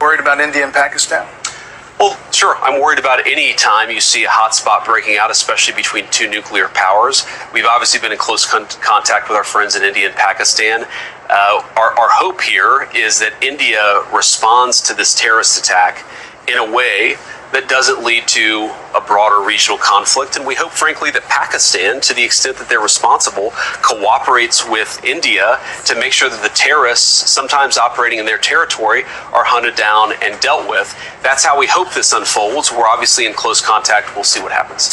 Worried about India and Pakistan? Well, sure. I'm worried about any time you see a hotspot breaking out, especially between two nuclear powers. We've obviously been in close contact with our friends in India and Pakistan. Our hope here is that India responds to this terrorist attack in a way that doesn't lead to a broader regional conflict. And we hope, frankly, that Pakistan, to the extent that they're responsible, cooperates with India to make sure that the terrorists, sometimes operating in their territory, are hunted down and dealt with. That's how we hope this unfolds. We're obviously in close contact. We'll see what happens.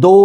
2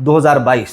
2022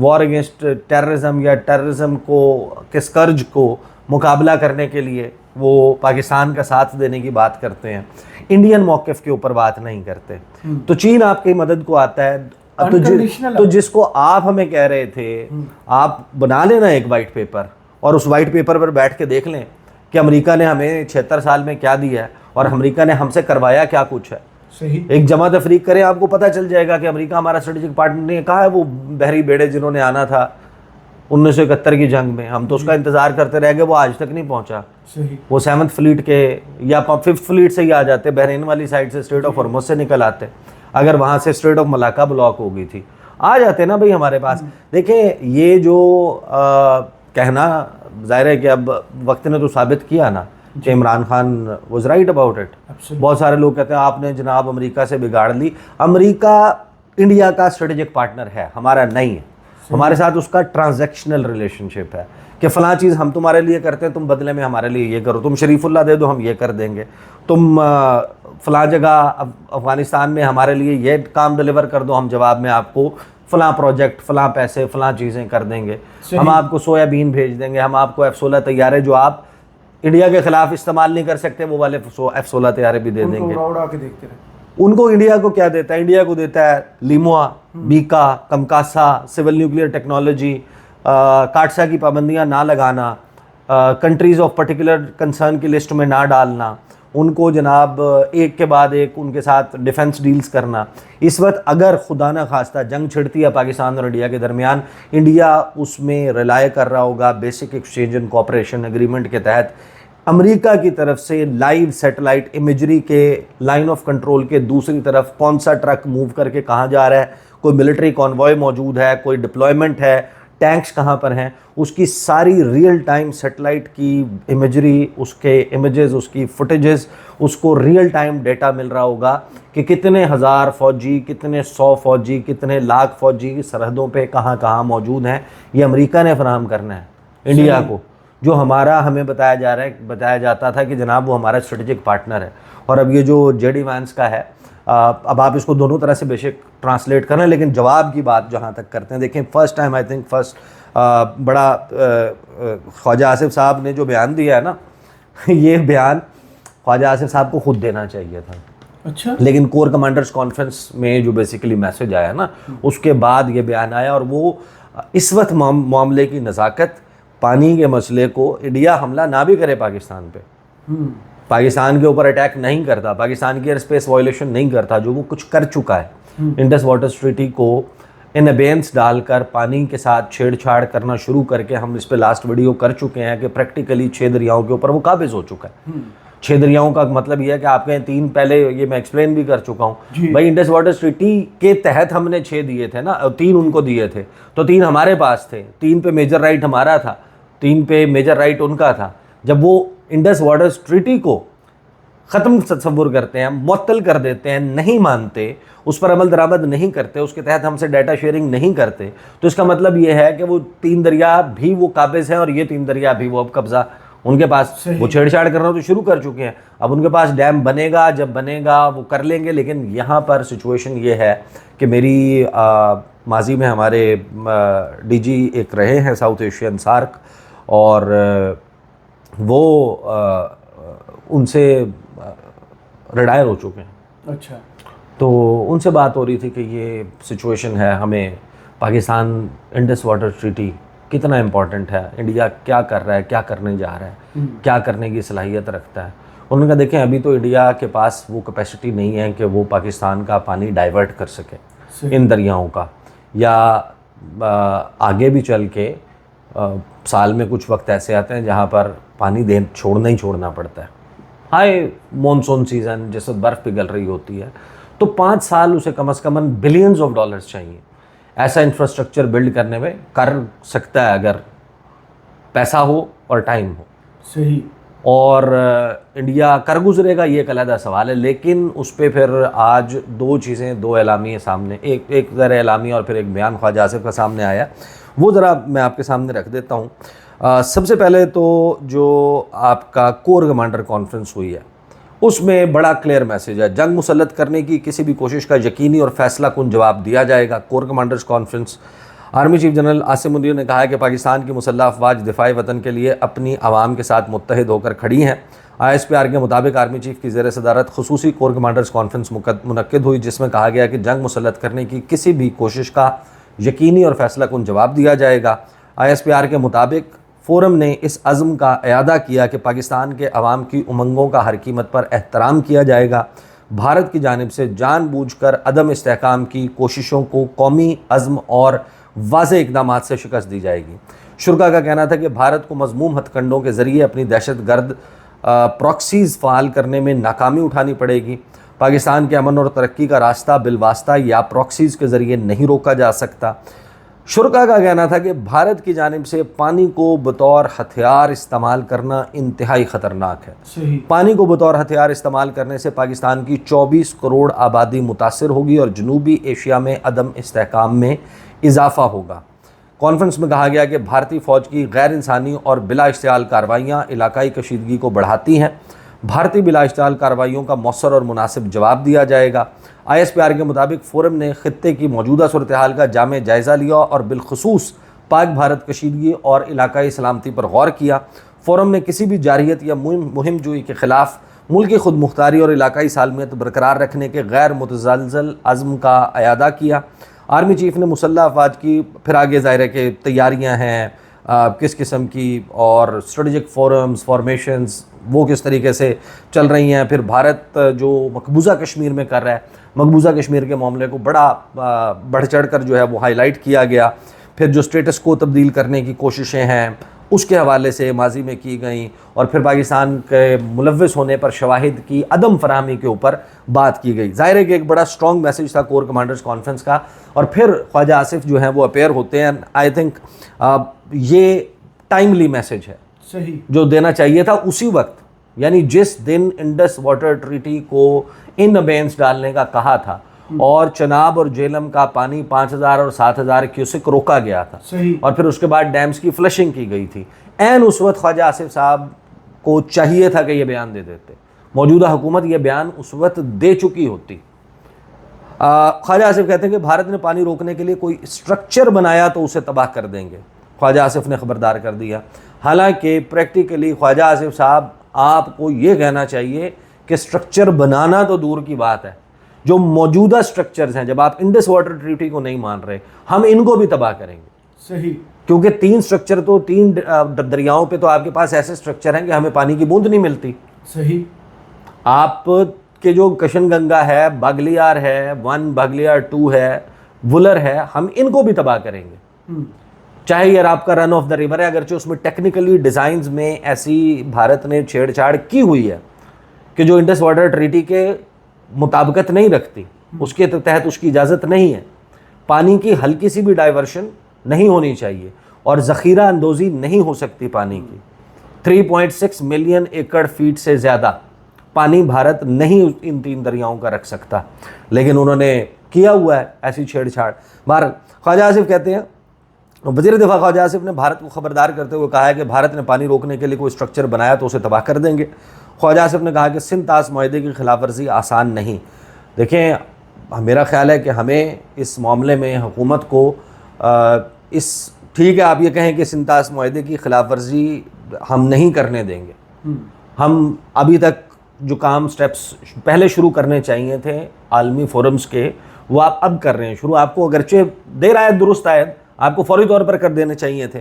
war against terrorism یا terrorism کو کے سکرج کو مقابلہ کرنے کے لیے وہ پاکستان کا ساتھ دینے کی بات کرتے ہیں, انڈین موقف کے اوپر بات نہیں کرتے. تو چین آپ کی مدد کو آتا ہے. تو جس کو آپ ہمیں کہہ رہے تھے, آپ بنا لینا ایک وائٹ پیپر اور اس وائٹ پیپر پر بیٹھ کے دیکھ لیں کہ امریکہ نے ہمیں 76 سال میں کیا دیا ہے اور امریکہ نے ہم سے کروایا کیا کچھ ہے. ایک جمع تفریق کریں, آپ کو پتہ چل جائے گا کہ امریکہ ہمارا اسٹریٹجک پارٹنر نہیں ہے. کہا ہے وہ بحری بیڑے جنہوں نے آنا تھا 1971 کی جنگ میں, ہم تو اس کا انتظار کرتے رہ گئے, وہ آج تک نہیں پہنچا. وہ 7th فلیٹ کے یا 5th فلیٹ سے ہی آ جاتے, بحرین والی سائڈ سے اسٹریٹ آف ہرمز سے نکل آتے. اگر وہاں سے اسٹریٹ آف ملاکا بلاک ہو گئی تھی, آ جاتے نا بھائی ہمارے پاس. دیکھیں یہ جو کہنا, ظاہر ہے کہ اب وقت نے تو ثابت کیا نا کہ Imran Khan was right about it. بہت سارے لوگ کہتے ہیں آپ نے جناب امریکہ سے بگاڑ لی. امریکہ انڈیا کا اسٹریٹجک پارٹنر ہے, ہمارا نہیں ہے. ہمارے ساتھ اس کا ٹرانزیکشنل ریلیشن شپ ہے کہ فلاں چیز ہم تمہارے لیے کرتے ہیں, تم بدلے میں ہمارے لیے یہ کرو. تم شریف اللہ دے دو, ہم یہ کر دیں گے. تم فلاں جگہ افغانستان میں ہمارے لیے یہ کام ڈلیور کر دو, ہم جواب میں آپ کو فلاں پروجیکٹ, فلاں پیسے, فلاں چیزیں کر دیں گے. ہم آپ کو سویا بین بھیج دیں گے, ہم آپ کو F-16 طیارے جو آپ انڈیا کے خلاف استعمال نہیں کر سکتے وہ والے F-16 طیارے بھی دے دیں گے. ان کو انڈیا کو کیا دیتا ہے؟ انڈیا کو دیتا ہے لیموا, بیکا, کمکاسا, سول نیوکلیئر ٹیکنالوجی, کاٹسا کی پابندیاں نہ لگانا, کنٹریز آف پرٹیکولر کنسرن کی لسٹ میں نہ ڈالنا, ان کو جناب ایک کے بعد ایک ان کے ساتھ ڈیفنس ڈیلز کرنا. اس وقت اگر خدا نہ خواستہ جنگ چھڑتی ہے پاکستان اور انڈیا کے درمیان, انڈیا اس میں ریلائے کر رہا ہوگا basic exchange and cooperation agreement کے تحت امریکہ کی طرف سے لائیو سیٹلائٹ امیجری کے لائن آف کنٹرول کے دوسری طرف کون سا ٹرک موو کر کے کہاں جا رہا ہے, کوئی ملٹری کانوائے موجود ہے, کوئی ڈپلائمنٹ ہے, ٹینکس کہاں پر ہیں, اس کی ساری ریئل ٹائم سیٹلائٹ کی امیجری, اس کے امیجز, اس کی فوٹیجز, اس کو ریئل ٹائم ڈیٹا مل رہا ہوگا کہ کتنے ہزار فوجی, کتنے 100 فوجی, کتنے لاکھ فوجی سرحدوں پہ کہاں کہاں موجود ہیں. یہ امریکہ نے فراہم کرنا ہے انڈیا کو, جو ہمارا ہمیں بتایا جاتا تھا کہ جناب وہ ہمارا اسٹریٹجک پارٹنر ہے. اور اب یہ جو جے ڈی وینس کا ہے, اب آپ اس کو دونوں طرح سے بے شک ٹرانسلیٹ کریں, لیکن جواب کی بات جہاں تک کرتے ہیں, دیکھیں فرسٹ ٹائم آئی تھنک بڑا خواجہ آصف صاحب نے جو بیان دیا ہے نا, یہ بیان خواجہ آصف صاحب کو خود دینا چاہیے تھا. اچھا, لیکن کور کمانڈرز کانفرنس میں جو بیسیکلی میسج آیا نا, اس کے بعد یہ بیان آیا. اور وہ اس وقت معاملے کی نزاکت, پانی کے مسئلے کو, انڈیا حملہ نہ بھی کرے پاکستان پہ, پاکستان کے اوپر اٹیک نہیں کرتا, پاکستان کی ایئر اسپیس وائلیشن نہیں کرتا, جو وہ کچھ کر چکا ہے انڈس واٹرز ٹریٹی کو ان ابینس ڈال کر پانی کے ساتھ چھیڑ چھاڑ کرنا شروع کر کے, ہم اس پہ لاسٹ ویڈیو کر چکے ہیں کہ پریکٹیکلی 6 دریاؤں کے اوپر وہ قابض ہو چکا ہے. 6 دریاؤں کا مطلب یہ ہے کہ آپ کہیں 3 پہلے, یہ میں ایکسپلین بھی کر چکا ہوں بھائی, انڈس واٹرز ٹریٹی کے تحت ہم نے 6 دیے تھے نا, 3 ان کو دیے تھے, تو 3 ہمارے پاس تھے, 3 پہ میجر رائٹ ہمارا تھا, 3 پہ میجر رائٹ ان کا تھا. جب وہ انڈس واٹرز ٹریٹی کو ختم تصور کرتے ہیں, معطل کر دیتے ہیں, نہیں مانتے, اس پر عمل درآمد نہیں کرتے, اس کے تحت ہم سے ڈیٹا شیئرنگ نہیں کرتے, تو اس کا مطلب یہ ہے کہ وہ 3 دریا بھی وہ قابض ہیں اور یہ 3 دریا بھی وہ اب قبضہ ان کے پاس, وہ چھیڑ چھاڑ کرنا تو شروع کر چکے ہیں. اب ان کے پاس ڈیم بنے گا, جب بنے گا وہ کر لیں گے. لیکن یہاں پر سچویشن یہ ہے کہ میری ماضی میں ہمارے ڈی جی ایک رہے ہیں ساؤتھ ایشین سارک, اور وہ ان سے ریٹائر ہو چکے ہیں. اچھا, تو ان سے بات ہو رہی تھی کہ یہ سچویشن ہے, ہمیں پاکستان انڈس واٹر ٹریٹی کتنا امپورٹنٹ ہے, انڈیا کیا کر رہا ہے, کیا کرنے جا رہا ہے, کیا کرنے کی صلاحیت رکھتا ہے. انہوں نے کہا دیکھیں ابھی تو انڈیا کے پاس وہ کیپیسٹی نہیں ہے کہ وہ پاکستان کا پانی ڈائیورٹ کر سکے ان دریاؤں کا, یا آگے بھی چل کے سال میں کچھ وقت ایسے آتے ہیں جہاں پر پانی چھوڑنا پڑتا ہے. ہائی مونسون سیزن جس وقت برف پگھل رہی ہوتی ہے, تو 5 سال اسے کم از کم بلینز آف ڈالرز چاہیے. ایسا انفراسٹرکچر بلڈ کرنے میں کر سکتا ہے اگر پیسہ ہو اور ٹائم ہو. صحیح. اور انڈیا کر گزرے گا یہ ایک علیحدہ سوال ہے. لیکن اس پہ پھر آج 2 چیزیں, 2 اعلامیے سامنے, ایک ذرا اعلامیہ اور پھر ایک بیان خواجہ آصف کا سامنے آیا, وہ ذرا میں آپ کے سامنے رکھ دیتا ہوں. سب سے پہلے تو جو آپ کا کور کمانڈر کانفرنس ہوئی ہے, اس میں بڑا کلیئر میسیج ہے, جنگ مسلط کرنے کی کسی بھی کوشش کا یقینی اور فیصلہ کن جواب دیا جائے گا. Core commanders conference army chief general Asim Munir نے کہا ہے کہ پاکستان کی مسلح افواج دفاع وطن کے لیے اپنی عوام کے ساتھ متحد ہو کر کھڑی ہیں۔ ISPR کے مطابق آرمی چیف کی زیر صدارت خصوصی کور کمانڈرز کانفرنس منعقد ہوئی، جس میں کہا گیا کہ جنگ مسلط کرنے کی کسی بھی کوشش کا یقینی اور فیصلہ کن جواب دیا جائے گا۔ ISPR کے مطابق فورم نے اس عزم کا اعادہ کیا کہ پاکستان کے عوام کی امنگوں کا ہر قیمت پر احترام کیا جائے گا۔ بھارت کی جانب سے جان بوجھ کر عدم استحکام کی کوششوں کو قومی عزم اور واضح اقدامات سے شکست دی جائے گی۔ شرکا کا کہنا تھا کہ بھارت کو مذموم ہتھ کنڈوں کے ذریعے اپنی دہشت گرد پراکسیز فعال کرنے میں ناکامی اٹھانی پڑے گی۔ پاکستان کے امن اور ترقی کا راستہ بالواسطہ یا پراکسیز کے ذریعے نہیں روکا جا سکتا۔ شرکا کا کہنا تھا کہ بھارت کی جانب سے پانی کو بطور ہتھیار استعمال کرنا انتہائی خطرناک ہے۔ صحیح۔ پانی کو بطور ہتھیار استعمال کرنے سے پاکستان کی 24 کروڑ آبادی متاثر ہوگی اور جنوبی ایشیا میں عدم استحکام میں اضافہ ہوگا۔ کانفرنس میں کہا گیا کہ بھارتی فوج کی غیر انسانی اور بلا اشتعال کارروائیاں علاقائی کشیدگی کو بڑھاتی ہیں۔ بھارتی بلا اشتعال کارروائیوں کا مؤثر اور مناسب جواب دیا جائے گا۔ ISPR کے مطابق فورم نے خطے کی موجودہ صورتحال کا جامع جائزہ لیا اور بالخصوص پاک بھارت کشیدگی اور علاقائی سلامتی پر غور کیا۔ فورم نے کسی بھی جارحیت یا مہم جوئی کے خلاف ملکی خود مختاری اور علاقائی سالمیت برقرار رکھنے کے غیر متزلزل عزم کا اعادہ کیا۔ آرمی چیف نے مسلح افواج کی پھر آگے ظاہر ہے کہ تیاریاں ہیں کس قسم کی، اور اسٹریٹجک فورمز فارمیشنز وہ کس طریقے سے چل رہی ہیں۔ پھر بھارت جو مقبوضہ کشمیر میں کر رہا ہے، مقبوضہ کشمیر کے معاملے کو بڑا بڑھ چڑھ کر جو ہے وہ ہائی لائٹ کیا گیا۔ پھر جو اسٹیٹس کو تبدیل کرنے کی کوششیں ہیں اس کے حوالے سے ماضی میں کی گئیں، اور پھر پاکستان کے ملوث ہونے پر شواہد کی عدم فراہمی کے اوپر بات کی گئی۔ ظاہر ہے کہ ایک بڑا اسٹرانگ میسیج تھا کور کمانڈرز کانفرنس کا، اور پھر خواجہ آصف جو ہیں وہ اپیئر ہوتے ہیں۔ آئی تھنک یہ ٹائملی میسیج ہے صحیح جو دینا چاہیے تھا اسی وقت، یعنی جس دن انڈس واٹر ٹریٹی کو ان ابینس ڈالنے کا کہا تھا اور چناب اور جہلم کا پانی 5000 اور 7000 کیوسک روکا گیا تھا، صحیح، اور پھر اس کے بعد ڈیمز کی فلشنگ کی گئی تھی، عین اس وقت خواجہ آصف صاحب کو چاہیے تھا کہ یہ بیان دے دیتے۔ موجودہ حکومت یہ بیان اس وقت دے چکی ہوتی۔ خواجہ آصف کہتے ہیں کہ بھارت نے پانی روکنے کے لیے کوئی اسٹرکچر بنایا تو اسے تباہ کر دیں گے۔ خواجہ آصف نے خبردار کر دیا، حالانکہ پریکٹیکلی خواجہ آصف صاحب آپ کو یہ کہنا چاہیے کہ اسٹرکچر بنانا تو دور کی بات ہے، جو موجودہ اسٹرکچرز ہیں، جب آپ انڈس واٹر ٹریٹی کو نہیں مان رہے، ہم ان کو بھی تباہ کریں گے۔ صحیح، کیونکہ 3 اسٹرکچر تو 3 دریاؤں پہ تو آپ کے پاس ایسے اسٹرکچر ہیں کہ ہمیں پانی کی بوند نہیں ملتی۔ صحیح، آپ کے جو کشن گنگا ہے، باگلیار ہے، 1 باگلیار 2 ہے، وولر ہے، ہم ان کو بھی تباہ کریں گے۔ چاہے یہ آپ کا رن آف دا ریور ہے، اگرچہ اس میں ٹیکنیکلی ڈیزائنز میں ایسی بھارت نے چھیڑ چھاڑ کی ہوئی ہے کہ جو انڈس واٹر ٹریٹی کے مطابقت نہیں رکھتی، اس کے تحت اس کی اجازت نہیں ہے۔ پانی کی ہلکی سی بھی ڈائیورشن نہیں ہونی چاہیے، اور ذخیرہ اندوزی نہیں ہو سکتی پانی کی۔ 3.6 ملین ایکڑ فیٹ سے زیادہ پانی بھارت نہیں ان 3 دریاؤں کا رکھ سکتا، لیکن انہوں نے کیا ہوا ہے ایسی چھیڑ چھاڑ۔ بہرحال خواجہ آصف کہتے ہیں، وزیر دفاع خواجہ آصف نے بھارت کو خبردار کرتے ہوئے کہا ہے کہ بھارت نے پانی روکنے کے لیے کوئی اسٹرکچر بنایا تو اسے تباہ کر دیں گے۔ خواجہ آصف نے کہا کہ سندھ طاس معاہدے کی خلاف ورزی آسان نہیں۔ دیکھیں، میرا خیال ہے کہ ہمیں اس معاملے میں حکومت کو ٹھیک ہے آپ یہ کہیں کہ سندھ طاس معاہدے کی خلاف ورزی ہم نہیں کرنے دیں گے، ہم ابھی تک جو کام سٹیپس پہلے شروع کرنے چاہیے تھے عالمی فورمز کے، وہ آپ اب کر رہے ہیں شروع۔ آپ کو اگرچہ دیر آیت درست آیت، آپ کو فوری طور پر کر دینے چاہیے تھے،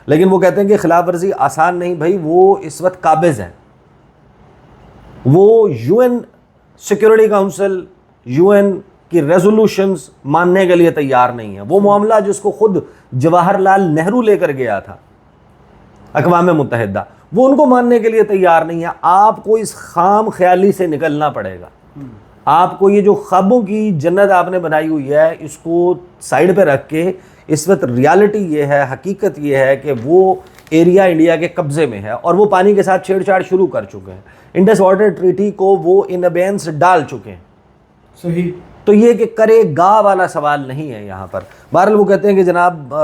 لیکن وہ کہتے ہیں کہ خلاف ورزی آسان نہیں۔ بھائی وہ اس وقت قابض ہیں، وہ UN سیکورٹی کاؤنسل، UN کی ریزولوشنز ماننے کے لیے تیار نہیں ہے۔ وہ معاملہ جس کو خود جواہر لال نہرو لے کر گیا تھا اقوام متحدہ، وہ ان کو ماننے کے لیے تیار نہیں ہے۔ آپ کو اس خام خیالی سے نکلنا پڑے گا۔ آپ کو یہ جو خوابوں کی جنت آپ نے بنائی ہوئی ہے، اس کو سائیڈ پہ رکھ کے اس وقت ریالٹی یہ ہے، حقیقت یہ ہے کہ وہ ایریا انڈیا کے قبضے میں ہے، اور وہ پانی کے ساتھ چھیڑ چھاڑ شروع کر چکے ہیں۔ انڈس واٹر ٹریٹی کو وہ ان ابینس ڈال چکے ہیں۔ صحیح، تو یہ کہ کرے گا والا سوال نہیں ہے یہاں پر۔ بہرحال وہ کہتے ہیں کہ جناب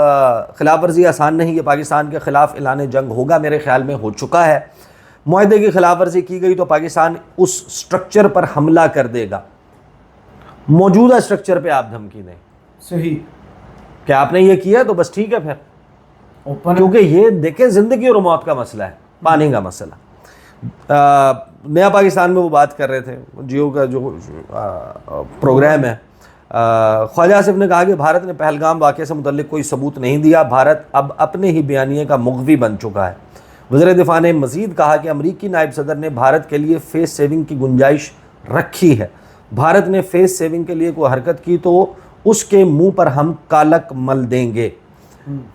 خلاف ورزی آسان نہیں، یہ پاکستان کے خلاف اعلان جنگ ہوگا، میرے خیال میں ہو چکا ہے۔ معاہدے کی خلاف ورزی کی گئی تو پاکستان اس سٹرکچر پر حملہ کر دے گا۔ موجودہ سٹرکچر پہ آپ دھمکی دیں۔ صحیح، کہ آپ نے یہ کیا تو بس ٹھیک ہے پھر, اوپن کیونکہ یہ دیکھیں زندگی اور موت کا مسئلہ ہے, پانی کا مسئلہ. نیا پاکستان میں وہ بات کر رہے تھے, جیو کا جو پروگرام ہے, خواجہ آصف نے کہا کہ بھارت نے پہلگام واقعے سے متعلق کوئی ثبوت نہیں دیا, بھارت اب اپنے ہی بیانیے کا مغوی بن چکا ہے. وزیر دفاع نے مزید کہا کہ امریکی نائب صدر نے بھارت کے لیے فیس سیونگ کی گنجائش رکھی ہے, بھارت نے فیس سیونگ کے لیے کوئی حرکت کی تو اس کے منہ پر ہم کالک مل دیں گے.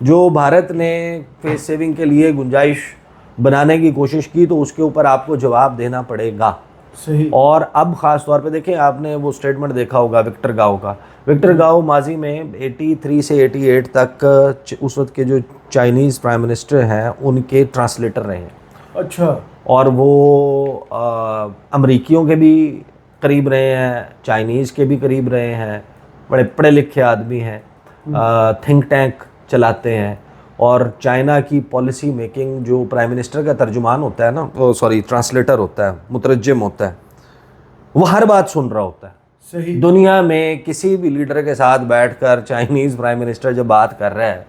جو بھارت نے فیس سیونگ کے لیے گنجائش بنانے کی کوشش کی تو اس کے اوپر آپ کو جواب دینا پڑے گا. صحیح. اور اب خاص طور پہ دیکھیں, آپ نے وہ سٹیٹمنٹ دیکھا ہوگا وکٹر گاؤ کا. وکٹر گاؤ ماضی میں 83 سے 88 تک اس وقت کے جو چائنیز پرائم منسٹر ہیں ان کے ٹرانسلیٹر رہے ہیں. اچھا. اور وہ امریکیوں کے بھی قریب رہے ہیں, چائنیز کے بھی قریب رہے ہیں, بڑے پڑھے لکھے آدمی ہیں, تھنک ٹینک چلاتے ہیں. اور چائنا کی پالیسی میکنگ, جو پرائم منسٹر کا ترجمان ہوتا ہے نا, سوری ٹرانسلیٹر ہوتا ہے, مترجم ہوتا ہے, وہ ہر بات سن رہا ہوتا ہے. صحیح. دنیا میں کسی بھی لیڈر کے ساتھ بیٹھ کر چائنیز پرائم منسٹر جب بات کر رہا ہے,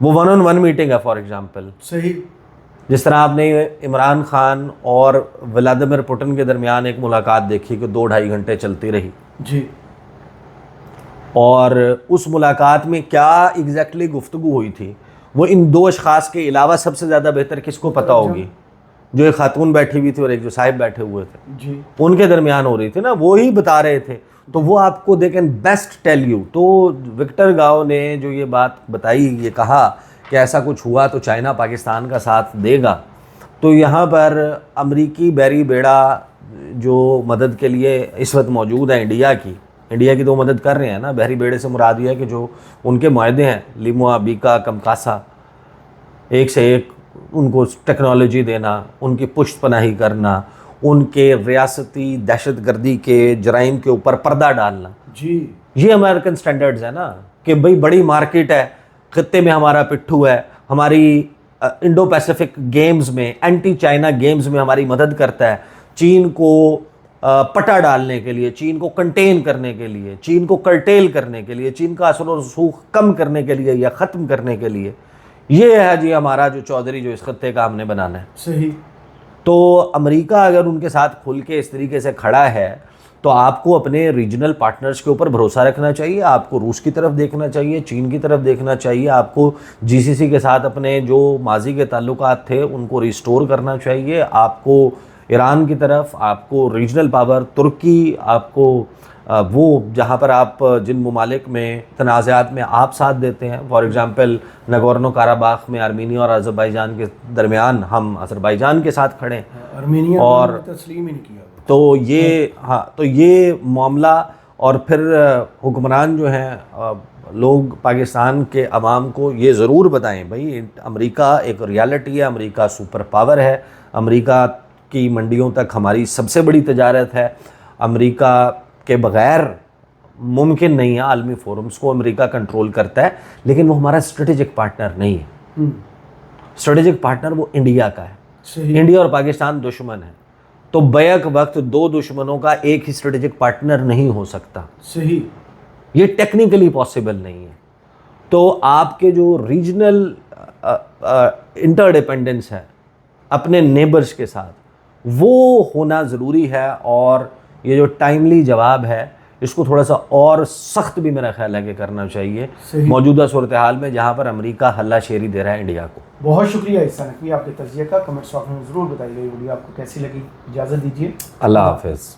وہ 1-on-1 میٹنگ ہے فار ایگزامپل. صحیح. جس طرح آپ نے عمران خان اور ولادیمیر پوٹن کے درمیان ایک ملاقات دیکھی کہ 2-2.5 گھنٹے چلتی رہی. جی. اور اس ملاقات میں کیا ایگزیکٹلی گفتگو ہوئی تھی وہ ان دو اشخاص کے علاوہ سب سے زیادہ بہتر کس کو پتہ ہوگی؟ جو ایک خاتون بیٹھی ہوئی تھی اور ایک جو صاحب بیٹھے ہوئے تھے, جی, ان کے درمیان ہو رہی تھی نا, وہی بتا رہے تھے. تو وہ آپ کو they can best tell you. تو وکٹر گاؤ نے جو یہ بات بتائی, یہ کہا کہ ایسا کچھ ہوا تو چائنا پاکستان کا ساتھ دے گا. تو یہاں پر امریکی بحری بیڑا جو مدد کے لیے اس وقت موجود ہے انڈیا کی تو مدد کر رہے ہیں نا. بحری بیڑے سے مراد یہ ہے کہ جو ان کے معاہدے ہیں, لیموا, بیکا, کمکاسا, ایک سے ایک ان کو ٹیکنالوجی دینا, ان کی پشت پناہی کرنا, ان کے ریاستی دہشت گردی کے جرائم کے اوپر پردہ ڈالنا. جی, یہ امریکن سٹینڈرڈز ہے نا, کہ بھئی بڑی مارکیٹ ہے, خطے میں ہمارا پٹھو ہے, ہماری انڈو پیسیفک گیمز میں, اینٹی چائنا گیمز میں ہماری مدد کرتا ہے, چین کو پٹا ڈالنے کے لیے, چین کو کنٹین کرنے کے لیے, چین کو کرٹیل کرنے کے لیے, چین کا اثر و رسوخ کم کرنے کے لیے یا ختم کرنے کے لیے. یہ ہے جی ہمارا جو چودھری جو اس خطے کا ہم نے بنانا ہے. صحیح. تو امریکہ اگر ان کے ساتھ کھل کے اس طریقے سے کھڑا ہے تو آپ کو اپنے ریجنل پارٹنرز کے اوپر بھروسہ رکھنا چاہیے, آپ کو روس کی طرف دیکھنا چاہیے, چین کی طرف دیکھنا چاہیے, آپ کو جی سی سی کے ساتھ اپنے جو ماضی کے تعلقات تھے ان کو ریسٹور کرنا چاہیے, آپ کو ایران کی طرف, آپ کو ریجنل پاور ترکی, آپ کو وہ جہاں پر آپ جن ممالک میں تنازعات میں آپ ساتھ دیتے ہیں, فار ایگزامپل نگورنو کاراباخ میں آرمینیا اور آذربائیجان کے درمیان ہم آذربائیجان کے ساتھ کھڑے ہیں, آرمینیا اور تسلیم ہی نہیں کیا. تو یہ تو یہ معاملہ. اور پھر حکمران جو ہیں لوگ پاکستان کے عوام کو یہ ضرور بتائیں بھائی امریکہ ایک ریالٹی ہے, امریکہ سپر پاور ہے, امریکہ کی منڈیوں تک ہماری سب سے بڑی تجارت ہے, امریکہ کے بغیر ممکن نہیں ہے, عالمی فورمز کو امریکہ کنٹرول کرتا ہے, لیکن وہ ہمارا اسٹریٹجک پارٹنر نہیں ہے. اسٹریٹجک پارٹنر وہ انڈیا کا ہے. انڈیا اور پاکستان دشمن ہیں, تو بیک وقت دو دشمنوں کا ایک ہی اسٹریٹجک پارٹنر نہیں ہو سکتا. صحیح. یہ ٹیکنیکلی پاسبل نہیں ہے. تو آپ کے جو ریجنل انٹر ڈیپینڈنس ہے اپنے نیبرز کے ساتھ, وہ ہونا ضروری ہے. اور یہ جو ٹائملی جواب ہے اس کو تھوڑا سا اور سخت بھی میرا خیال ہے کہ کرنا چاہیے موجودہ صورتحال میں جہاں پر امریکہ ہلہ شیری دے رہا ہے انڈیا کو. بہت شکریہ احسان نقوی آپ کے تجزیے کا. کمنٹ باکس میں ضرور بتائیے یہ ویڈیو آپ کو کیسی لگی. اجازت دیجیے, اللہ حافظ.